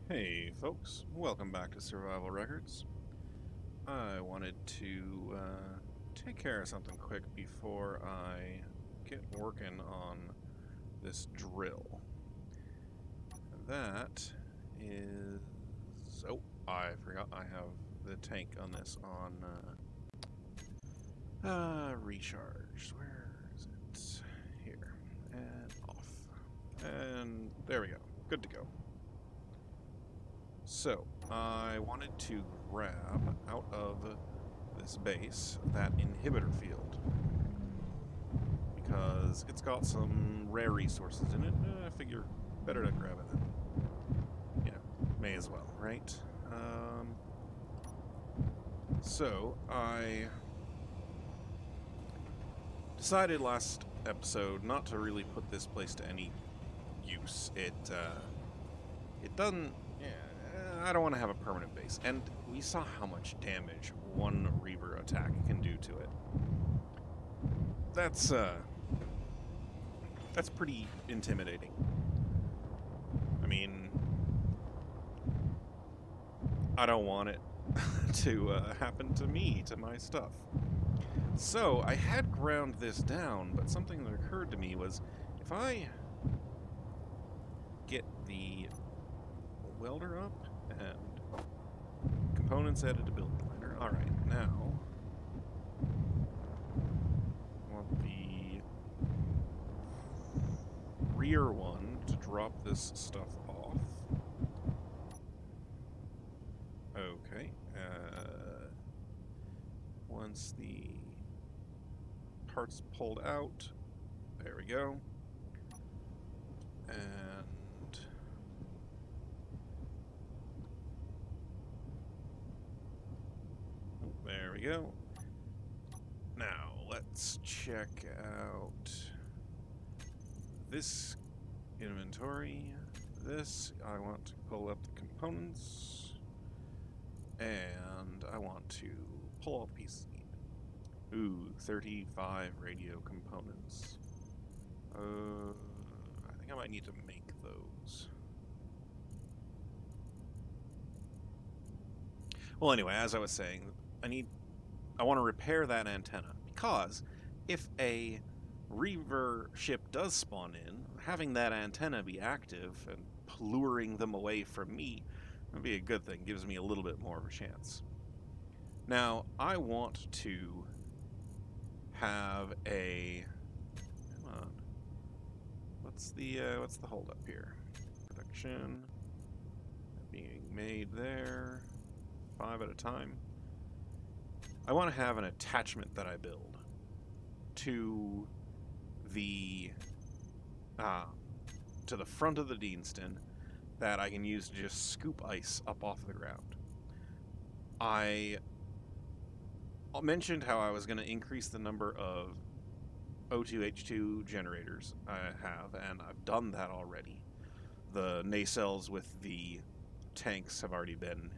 Hey folks, welcome back to Survival Records. I wanted to take care of something quick before I get working on this drill. That is... oh, I forgot I have the tank on this on recharge. Where is it? Here. And off. And there we go. Good to go. So, I wanted to grab out of this base that inhibitor field because it's got some rare resources in it. I figure better to grab it than, may as well, right? So, I decided last episode not to really put this place to any use. It doesn't... I don't want to have a permanent base, and we saw how much damage one Reaver attack can do to it. That's pretty intimidating. I mean, I don't want it to happen to me, to my stuff. So, I had ground this down, but something that occurred to me was, if I get the welder up, and components added to BuildInfo. Alright, now I want the rear one to drop this stuff off. Okay. Once the part's pulled out, there we go. And there we go. Now, let's check out this inventory. This, I want to pull up the components. And I want to pull all the pieces needed. Ooh, 35 radio components. I think I might need to make those. Well, anyway, as I was saying, I want to repair that antenna, because if a Reaver ship does spawn in, having that antenna be active and luring them away from me would be a good thing. Gives me a little bit more of a chance. Now, I want to have a... come on. What's the holdup here? Production being made there. 5 at a time. I want to have an attachment that I build to the front of the Deanston that I can use to just scoop ice up off the ground. I mentioned how I was going to increase the number of O2H2 generators I have, and I've done that already. The nacelles with the tanks have already been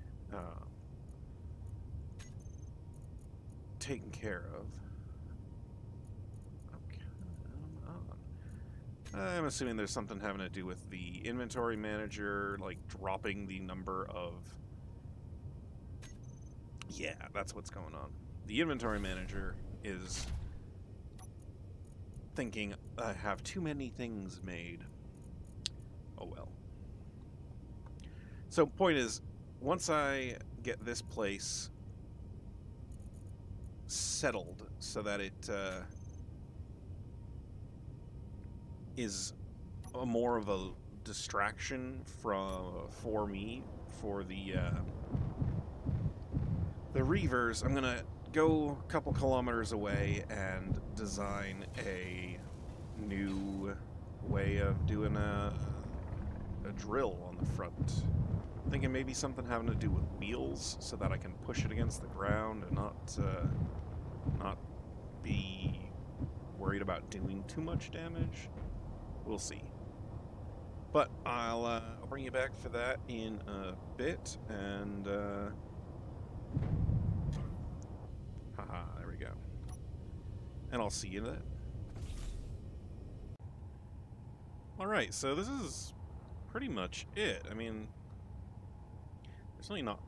taken care of. Okay, I'm assuming there's something having to do with the inventory manager, like dropping the number of... yeah, that's what's going on. The inventory manager is thinking I have too many things made. Oh well. So, point is, once I get this place settled so that it is more of a distraction for me for the Reavers, I'm gonna go a couple kilometers away and design a new way of doing a drill on the front. I'm thinking maybe something having to do with wheels so that I can push it against the ground and not be worried about doing too much damage. We'll see. But I'll bring you back for that in a bit, and haha, there we go. And I'll see you then. Alright, so this is pretty much it. I mean, there's really not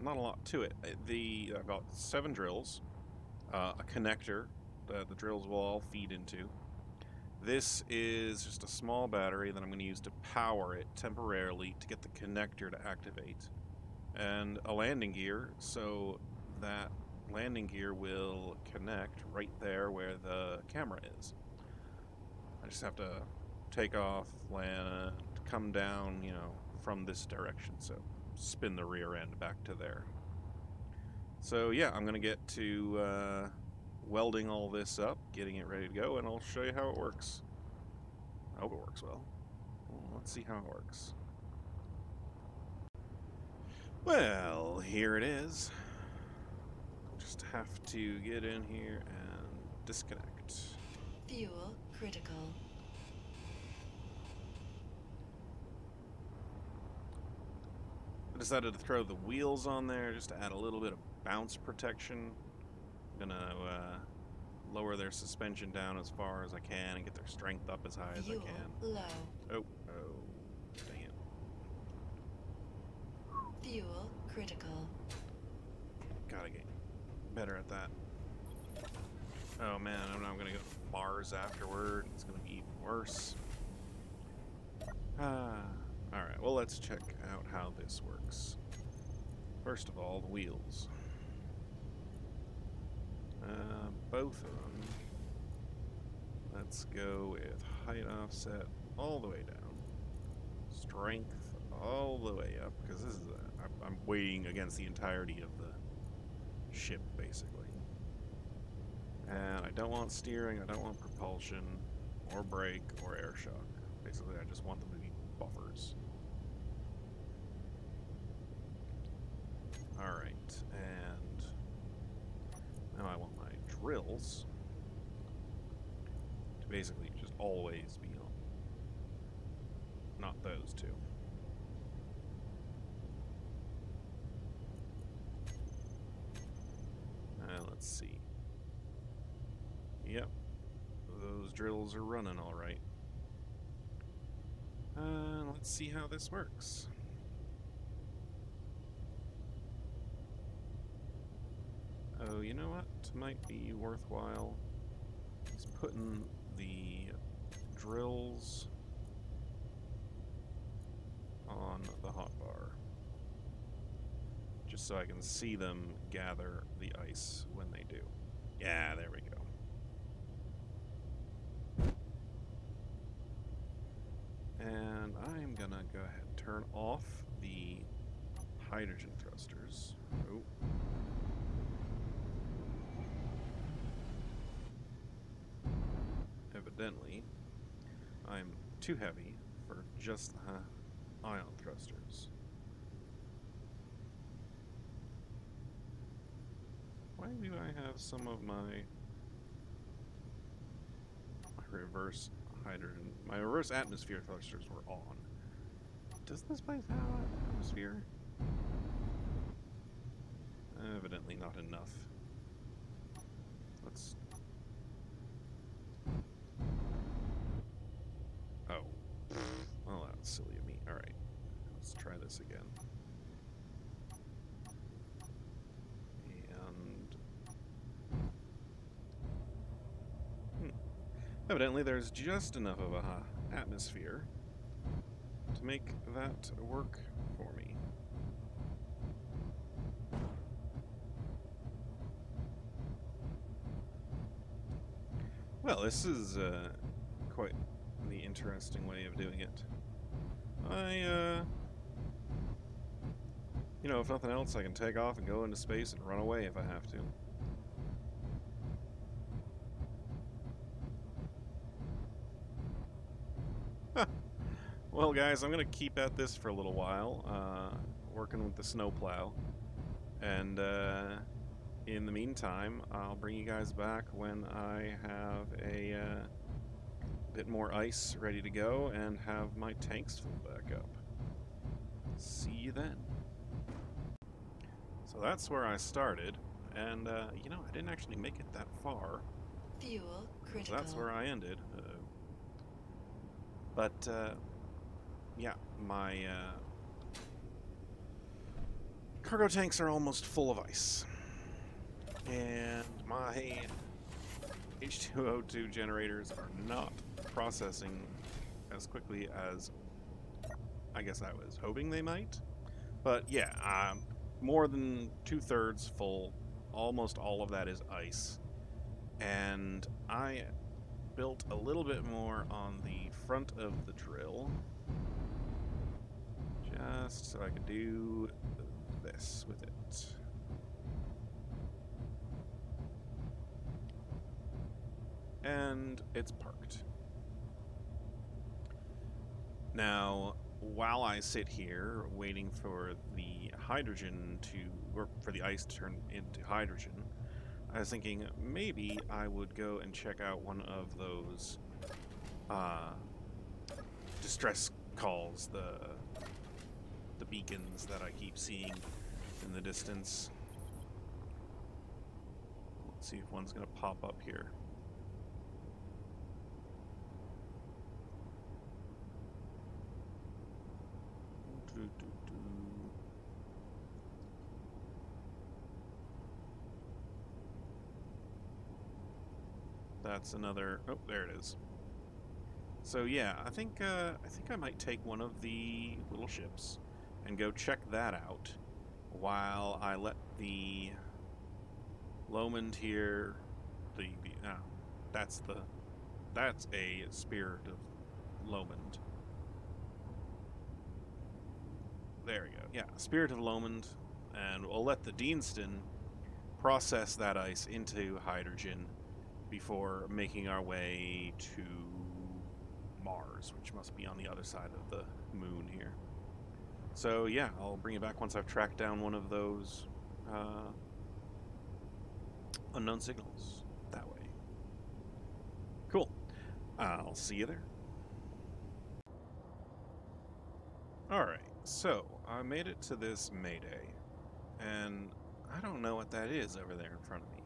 a lot to it. I've got 7 drills, a connector that the drills will all feed into. This is just a small battery that I'm going to use to power it temporarily to get the connector to activate, and a landing gear so that landing gear will connect right there where the camera is. I just have to take off, land, come down, you know, from this direction, so spin the rear end back to there. So yeah, I'm gonna get to welding all this up, getting it ready to go, and I'll show you how it works. I hope it works well. Let's see how it works. Well, here it is. Just have to get in here and disconnect. Fuel critical. I decided to throw the wheels on there just to add a little bit of bounce protection. I'm gonna lower their suspension down as far as I can and get their strength up as high as I can. Low. Oh, dang it. Fuel critical. Gotta get better at that. Oh man, I'm gonna go to Mars afterward. It's gonna be even worse. Alright, well, let's check out how this works. First of all, the wheels. Both of them. Let's go with height offset all the way down. Strength all the way up, because this is I'm weighing against the entirety of the ship, basically. And I don't want steering, I don't want propulsion, or brake, or air shock. Basically, I just want them to be buffers. Alright, and now I want my drills to basically just always be on. Not those two. Let's see. Yep, those drills are running all right. Let's see how this works. Oh, you know what? Might be worthwhile just putting the drills on the hotbar, just so I can see them gather the ice when they do. Yeah, there we go. And I'm gonna go ahead and turn off the hydrogen thrusters. Oh. Evidently, I'm too heavy for just the ion thrusters. Why do I have some of my reverse hydrogen? My reverse atmosphere thrusters were on. Does this place have an atmosphere? Evidently not enough. Let's... Oh. Well, that's silly of me. Alright. Let's try this again. Evidently, there's just enough of a atmosphere to make that work for me. Well, this is quite the interesting way of doing it. You know, if nothing else, I can take off and go into space and run away if I have to. Well, guys, I'm going to keep at this for a little while, working with the snowplow. And in the meantime, I'll bring you guys back when I have a bit more ice ready to go and have my tanks filled back up. See you then. So that's where I started, and you know, I didn't actually make it that far. Fuel critical. So that's where I ended. But yeah, my Cargo tanks are almost full of ice. And my H2O2 generators are not processing as quickly as I guess I was hoping they might. But yeah, more than 2/3 full. Almost all of that is ice. And I built a little bit more on the front of the drill. Just so I could do this with it. And it's parked. Now, while I sit here waiting for the hydrogen to, or for the ice to turn into hydrogen, I was thinking maybe I would go and check out one of those distress calls, the beacons that I keep seeing in the distance. Let's see if one's gonna pop up here. That's another. Oh, there it is. So yeah, I think I might take one of the little ships and go check that out while I let the Lomond here. That's a Spirit of Lomond. There we go. Yeah, Spirit of Lomond, and we'll let the Deanston process that ice into hydrogen before making our way to Mars, which must be on the other side of the moon here. So yeah, I'll bring it back once I've tracked down one of those unknown signals that way. Cool. I'll see you there. Alright, so I made it to this Mayday, and I don't know what that is over there in front of me.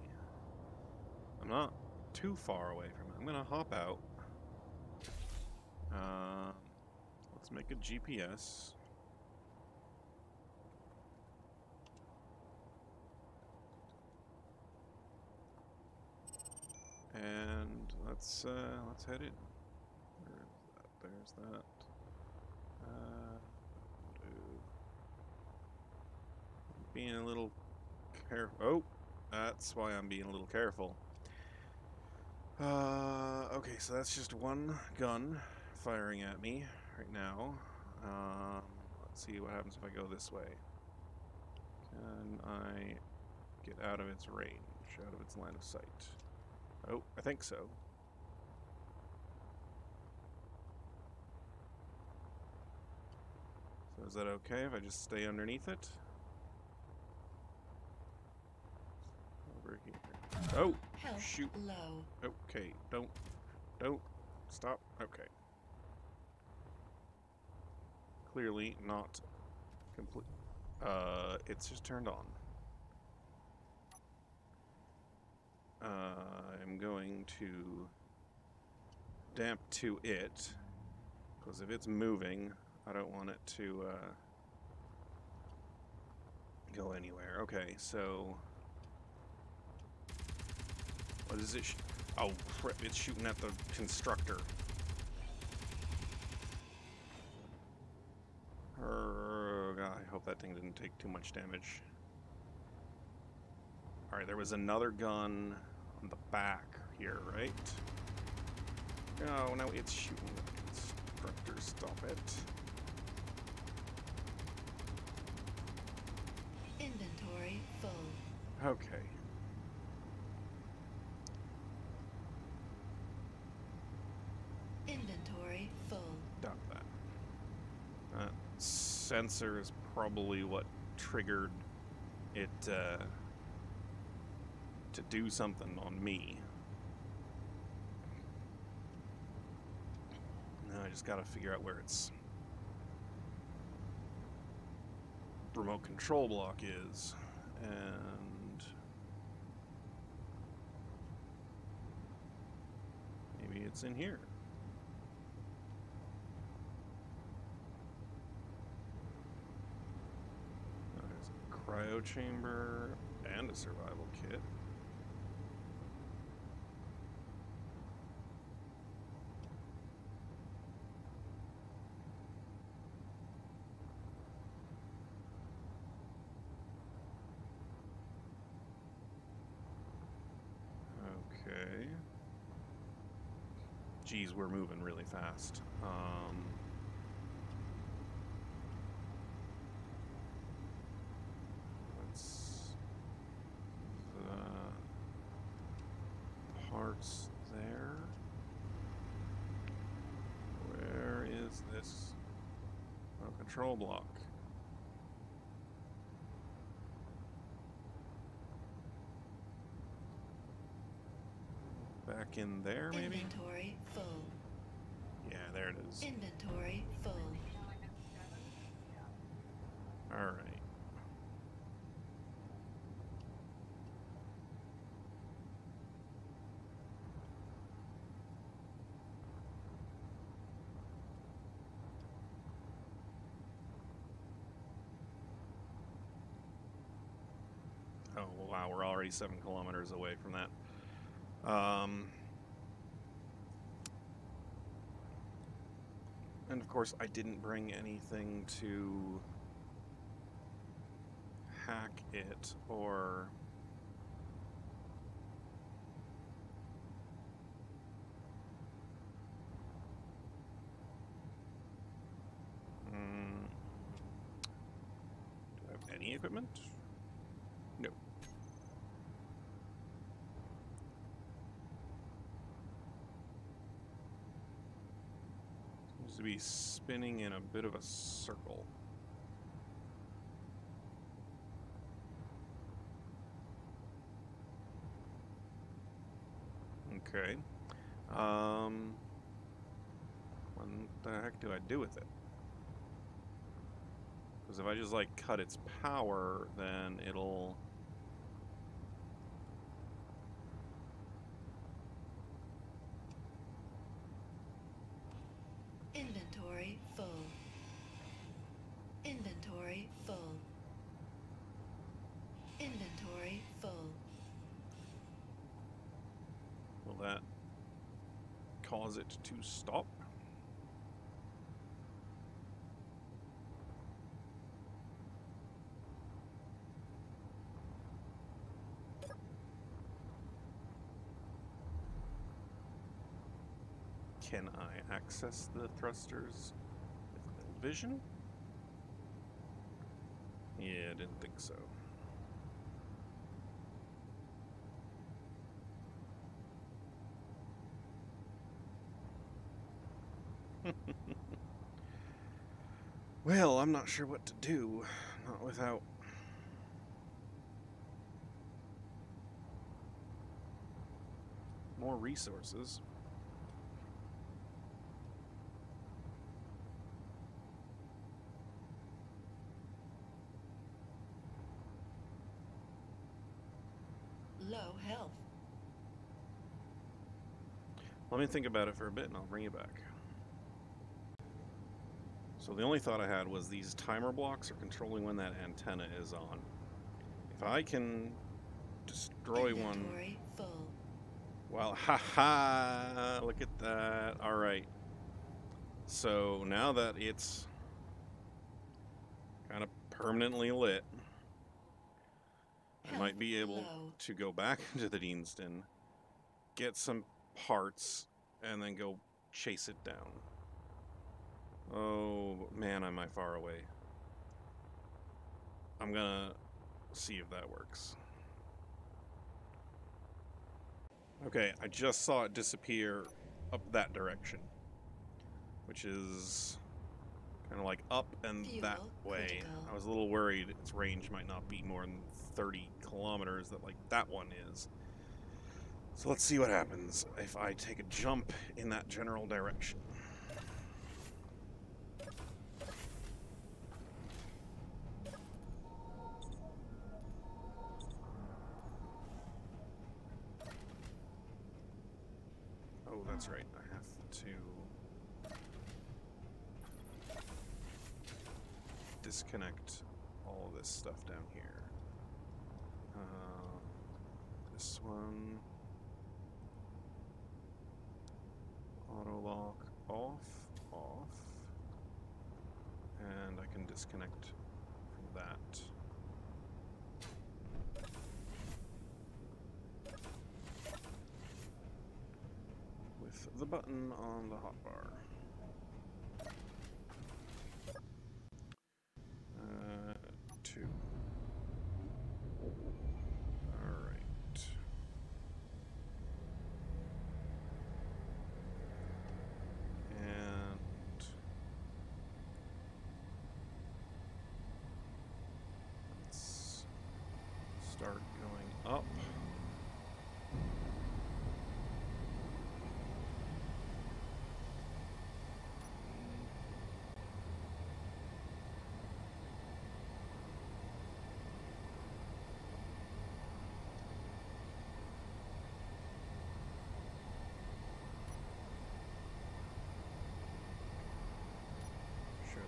I'm not too far away from it. I'm gonna hop out. Let's make a GPS. And let's head in. There's that. Being a little careful. Oh, that's why I'm being a little careful. Okay, so that's just one gun firing at me right now. Let's see what happens if I go this way. Can I get out of its range, out of its line of sight? Oh, I think so. So is that okay if I just stay underneath it? Over here. Oh, Health shoot. low. Okay, don't, stop. Okay. Clearly not complete. It's just turned on. I'm going to damp to it, because if it's moving, I don't want it to go anywhere. Okay, so what is it? Oh, crap, it's shooting at the constructor. Oh, God, I hope that thing didn't take too much damage. Alright, there was another gun on the back here, right? Oh, no, it's shooting at the constructor. Stop it. Inventory full. Okay. Inventory full. Dump that. That sensor is probably what triggered it to do something on me. Now I just gotta figure out where its remote control block is, and maybe it's in here. cryo chamber and a survival kit. Okay. Geez, we're moving really fast. Let's parts there. Where is this? Oh, control block. Back in there, maybe? Inventory full. Yeah, there it is. Inventory full. All right. Oh, wow, we're already 7 kilometers away from that. And of course, I didn't bring anything to hack it or do I have any equipment? No. Seems to be spinning in a bit of a circle. Okay. What the heck do I do with it? Because if I just like cut its power, then it'll... Inventory full. Inventory full. Inventory full. Will that cause it to stop? Can I access the thrusters with vision? Yeah, I didn't think so. Well, I'm not sure what to do. Not without... more resources. Low health. Let me think about it for a bit and I'll bring you back. So the only thought I had was these timer blocks are controlling when that antenna is on. If I can destroy one... Inventory full. Well, haha! Look at that. Alright. So now that it's kind of permanently lit, I might be able to go back into the Deanston, get some parts, and then go chase it down. Oh, man, am I far away. I'm gonna see if that works. Okay, I just saw it disappear up that direction, which is kind of like up and that way. I was a little worried its range might not be more than 30 kilometers that like that one is. So let's see what happens if I take a jump in that general direction. Oh, that's right. I have to disconnect all all of this stuff down here. This one, auto lock off, and I can disconnect from that. With the button on the hotbar. 2. Alright. And let's start going up.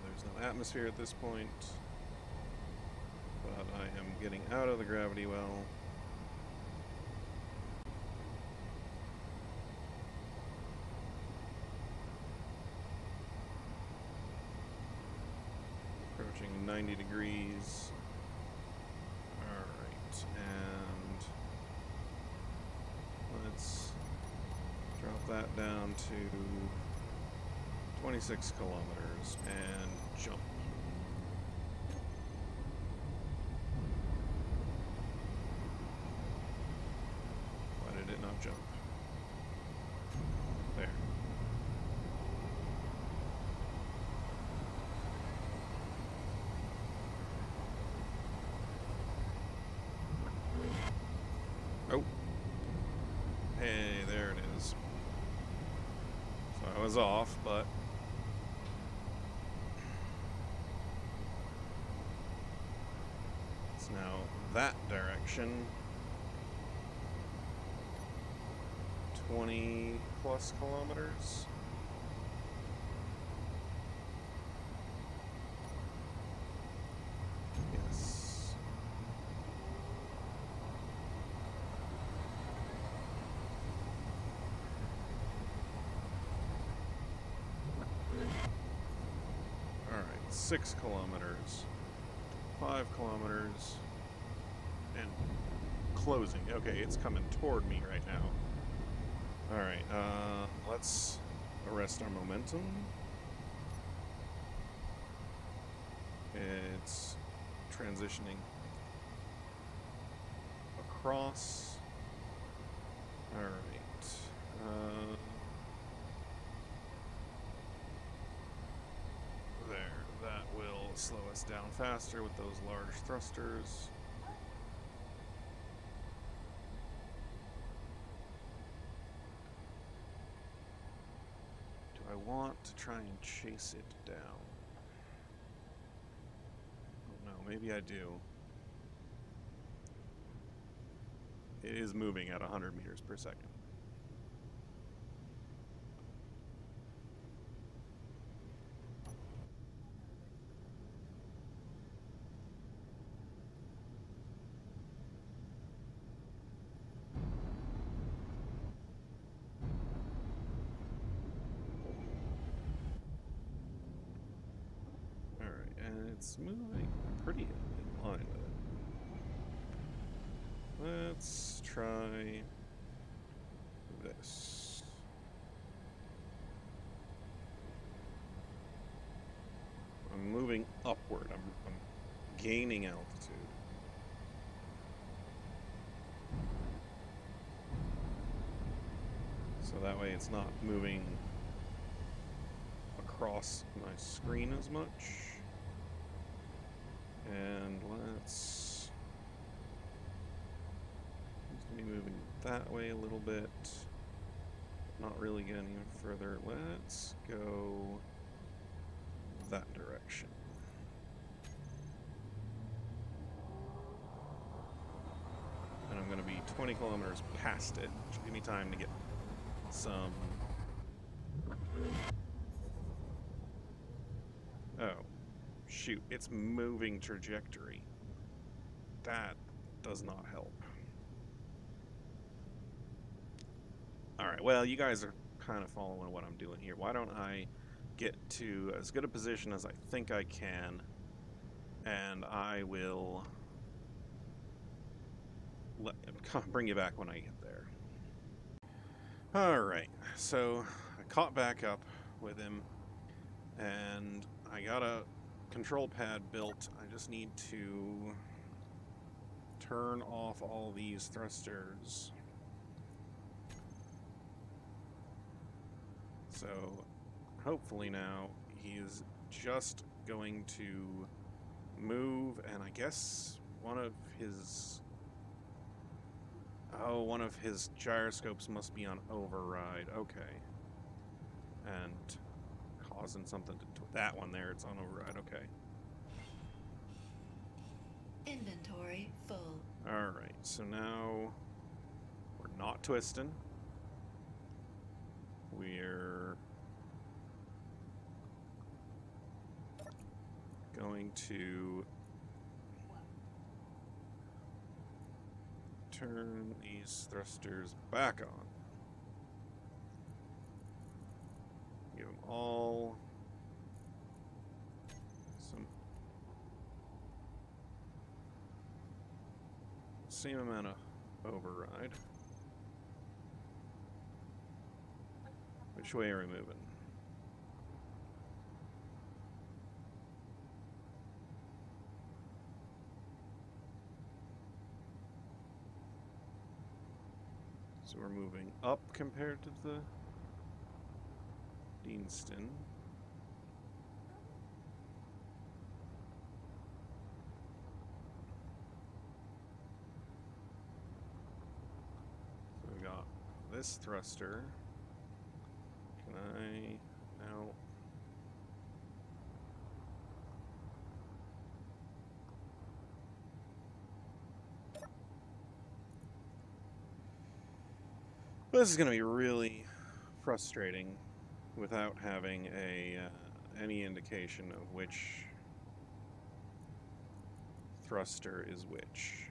There's no atmosphere at this point, but I am getting out of the gravity well. Approaching 90 degrees. Alright, and let's drop that down to 26 kilometers and jump. Why did it not jump? There. Oh. Hey, there it is. So I was off, but now that direction, 20 plus kilometers. Yes. All right, 6 kilometers. 5 kilometers and closing. Okay, it's coming toward me right now. Alright, let's arrest our momentum. It's transitioning across. Alright. There. That will slow us down faster with those large thrusters. Do I want to try and chase it down? I don't know, maybe I do. It is moving at 100 meters per second. It's moving pretty in line with it. Let's try this. I'm moving upward. I'm gaining altitude. So that way it's not moving across my screen as much. And let's be moving that way a little bit. Not really getting any further. Let's go that direction. And I'm going to be 20 kilometers past it, which will give me time to get some... Oh. shoot, it's moving trajectory. That does not help. Alright, well, you guys are kind of following what I'm doing here. Why don't I get to as good a position as I think I can, and I will bring you back when I get there. Alright, so I caught back up with him, and I got a control pad built. I just need to turn off all these thrusters. So hopefully now he's just going to move, and I guess one of his gyroscopes must be on override. Okay. And causing something to that one there, it's on override. Okay. Inventory full. Alright, so now we're not twisting. We're going to turn these thrusters back on. Give them all some same amount of override. Which way are we moving? So we're moving up compared to the Deanston. So we got this thruster. Can I now? This is going to be really frustrating without having a any indication of which thruster is which.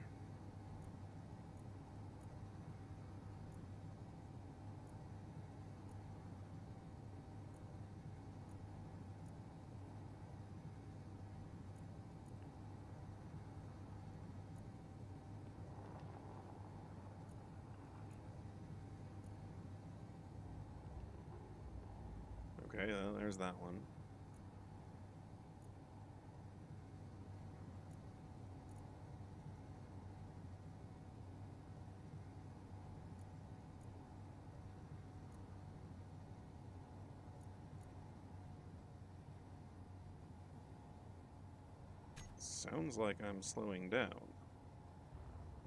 Okay, there's that one. Sounds like I'm slowing down.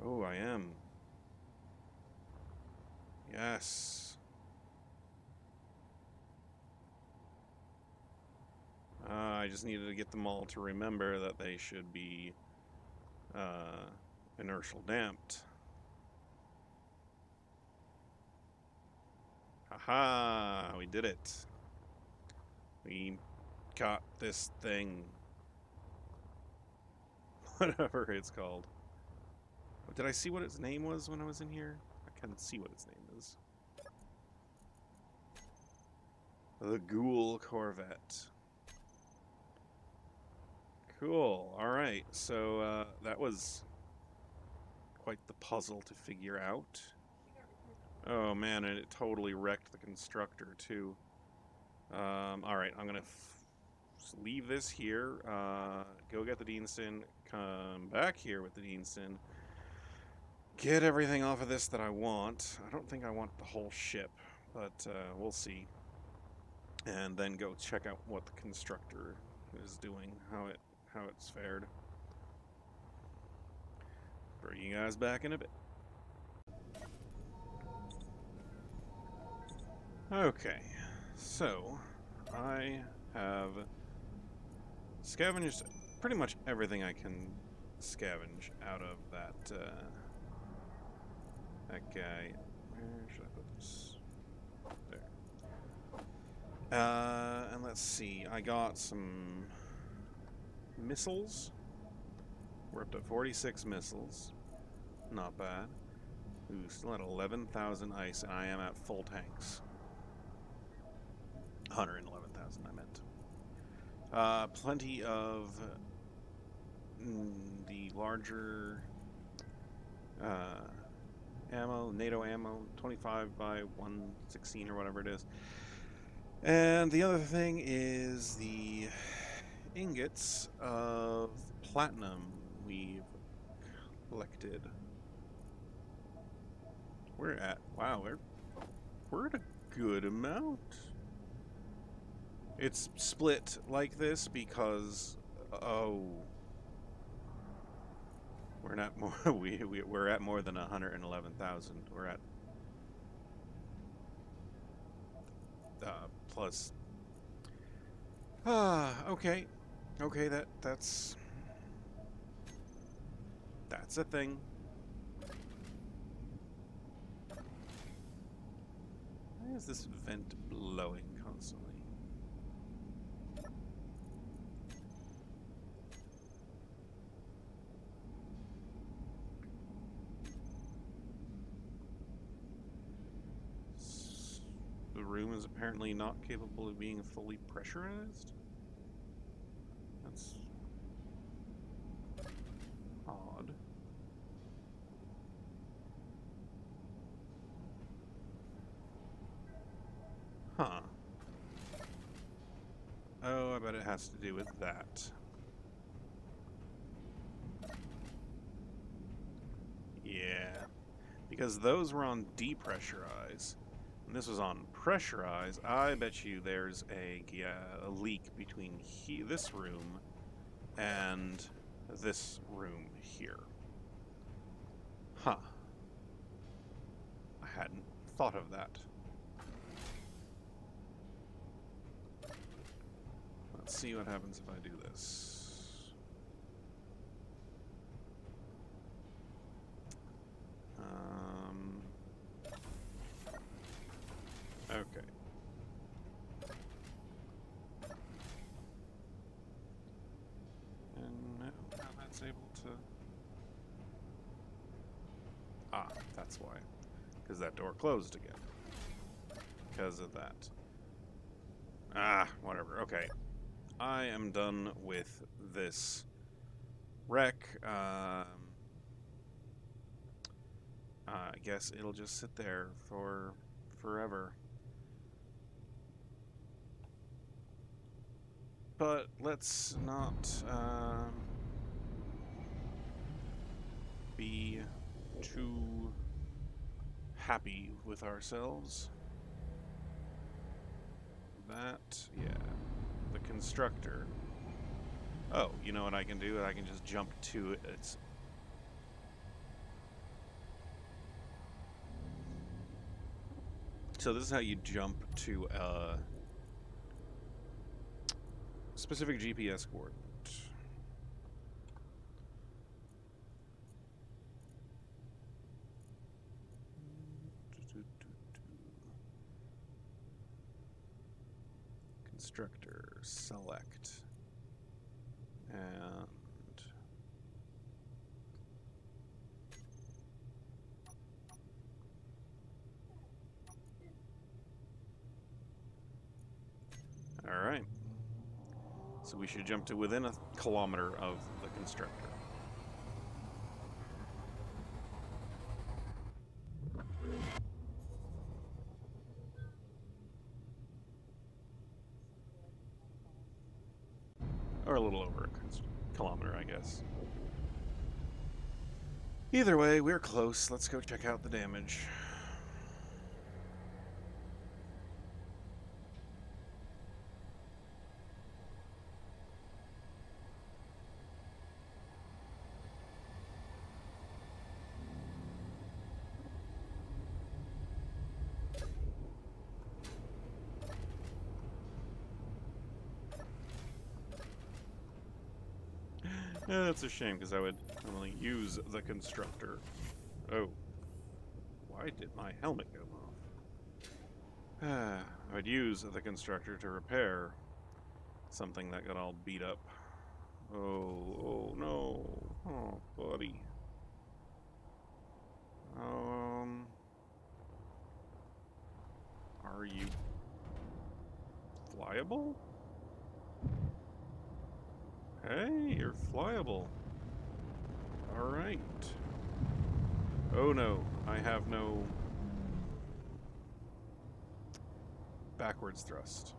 Oh, I am. Yes. I just needed to get them all to remember that they should be inertial damped. Haha, we did it. We got this thing. Whatever it's called. Did I see what its name was when I was in here? I can't see what its name is. The Ghoul Corvette. Cool. Alright, so that was quite the puzzle to figure out. Oh man, and it totally wrecked the constructor too. Alright, I'm gonna leave this here, go get the Deanston, come back here with the Deanston, get everything off of this that I want. I don't think I want the whole ship, but we'll see. And then go check out what the constructor is doing, how it's fared. Bring you guys back in a bit. Okay, so I have scavenged pretty much everything I can scavenge out of that that guy. Where should I put this? There. And let's see. I got some missiles. We're up to 46 missiles. Not bad. Ooh, still at 11,000 ice, and I am at full tanks. 111,000, I meant. Plenty of the larger ammo, NATO ammo, 25 by 116 or whatever it is. And the other thing is the ingots of platinum we've collected. We're at, wow, we're at a good amount. It's split like this because, oh, we're not more, we're at more than 111,000. We're at plus. Okay, that's a thing. Why is this vent blowing constantly? The room is apparently not capable of being fully pressurized? That's odd. Huh. Oh, I bet it has to do with that. Yeah. Because those were on depressurize. And this was on pressurize. I bet you there's a leak between this room and this room here. Huh. I hadn't thought of that. Let's see what happens if I do this. Okay. And now that's able to... Ah, that's why. Because that door closed again. Because of that. Ah, whatever. Okay. I am done with this wreck. I guess it'll just sit there for forever. But let's not be too happy with ourselves. That, yeah. The constructor. Oh, you know what I can do? I can just jump to it. It's so this is how you jump to a specific GPS coordinate. Constructor, select, and all right. So we should jump to within a kilometer of the constructor. Or a little over a kilometer, I guess. Either way, we're close. Let's go check out the damage. Yeah, that's a shame, because I would normally use the constructor. Oh. Why did my helmet go off? I would use the constructor to repair something that got all beat up. Oh no. Oh, buddy. Are you flyable? Hey, you're flyable. Alright. Oh no, I have no backwards thrust.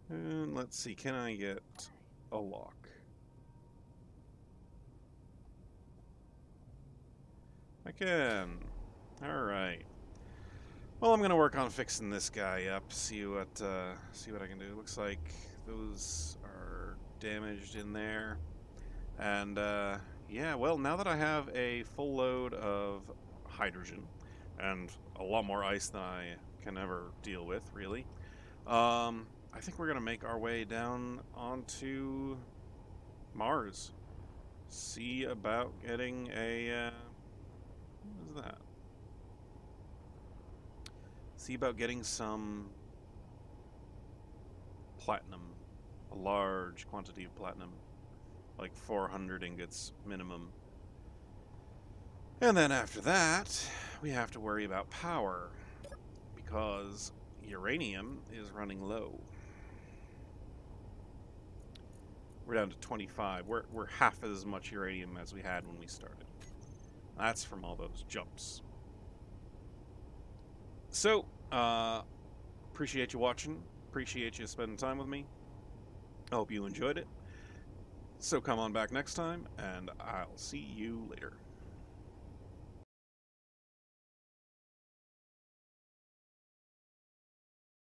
And let's see, can I get a lock? I can. Alright. Well, I'm gonna work on fixing this guy up, see what I can do. Looks like those are damaged in there. And yeah, well, now that I have a full load of hydrogen and a lot more ice than I can ever deal with, really, I think we're gonna make our way down onto Mars. See about getting a what is that? See about getting some platinum, a large quantity of platinum, like 400 ingots minimum. And then after that, we have to worry about power, because uranium is running low. We're down to 25. We're half as much uranium as we had when we started. That's from all those jumps. So, appreciate you watching. Appreciate you spending time with me. I hope you enjoyed it. So come on back next time, and I'll see you later.